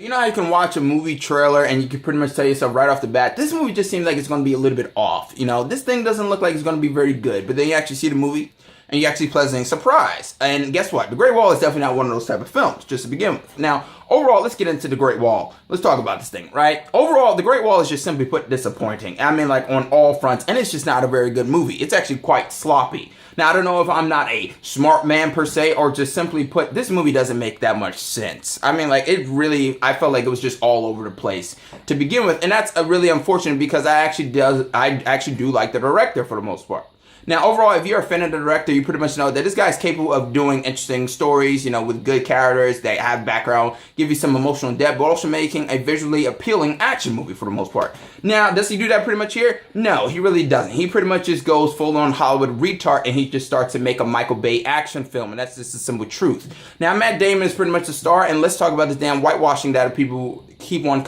You know how you can watch a movie trailer and you can pretty much tell yourself right off the bat, this movie just seems like it's going to be a little bit off. You know, this thing doesn't look like it's going to be very good. But then you actually see the movie and you actually pleasantly surprised. And guess what? The Great Wall is definitely not one of those type of films, just to begin with. Now, overall, let's get into The Great Wall. Let's talk about this thing, right? Overall, The Great Wall is just simply put disappointing. I mean, like on all fronts. And it's just not a very good movie. It's actually quite sloppy. Now, I don't know if I'm not a smart man per se, or just simply put, this movie doesn't make that much sense. I mean, like, it really, I felt like it was just all over the place to begin with. And that's really unfortunate because I actually do like the director for the most part. Now, overall, if you're a fan of the director, you pretty much know that this guy's capable of doing interesting stories, you know, with good characters that have background, give you some emotional depth, but also making a visually appealing action movie for the most part. Now, does he do that pretty much here? No, he really doesn't. He pretty much just goes full-on Hollywood retard, and he just starts to make a Michael Bay action film, and that's just the simple truth. Now, Matt Damon is pretty much the star, and let's talk about this damn whitewashing that people keep on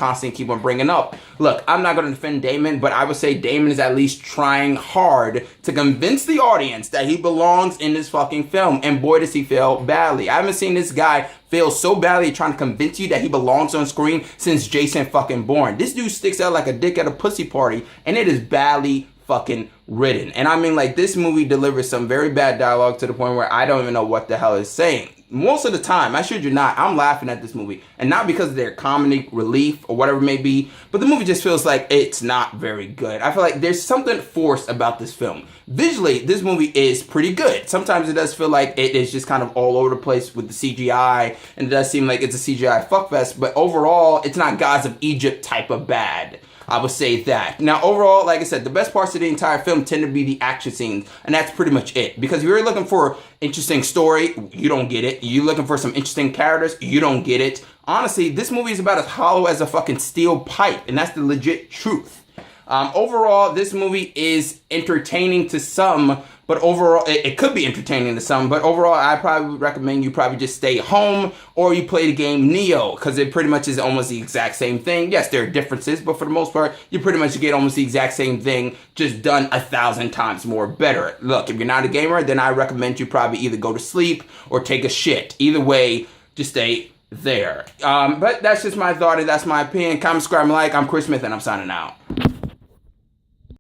bringing up. Look, I'm not going to defend Damon, but I would say Damon is at least trying hard to convince the audience that he belongs in this fucking film, and boy does he fail badly. I haven't seen this guy fail so badly trying to convince you that he belongs on screen since Jason fucking Bourne. This dude sticks out like a dick at a pussy party, and it is badly fucking written. And I mean, like, this movie delivers some very bad dialogue to the point where I don't even know what the hell it's saying. Most of the time, I shit you not, I'm laughing at this movie. And not because of their comedic relief or whatever it may be, but the movie just feels like it's not very good. I feel like there's something forced about this film. Visually, this movie is pretty good. Sometimes it does feel like it is just kind of all over the place with the CGI, and it does seem like it's a CGI fuckfest, but overall, it's not Gods of Egypt type of bad. I would say that. Now, overall, like I said, the best parts of the entire film tend to be the action scenes, and that's pretty much it. Because if you're looking for interesting story, you don't get it. You're looking for some interesting characters, you don't get it. Honestly, this movie is about as hollow as a fucking steel pipe, and that's the legit truth. Overall, this movie is entertaining to some, but overall, it could be entertaining to some, but overall, I probably would recommend you probably just stay home or you play the game NIOH, because it pretty much is almost the exact same thing. Yes, there are differences, but for the most part, you pretty much get almost the exact same thing, just done 1,000 times more better. Look, if you're not a gamer, then I recommend you probably either go to sleep or take a shit. Either way, just stay there. But that's just my thought, and that's my opinion. Comment, subscribe, and like. I'm Chris Smith, and I'm signing out.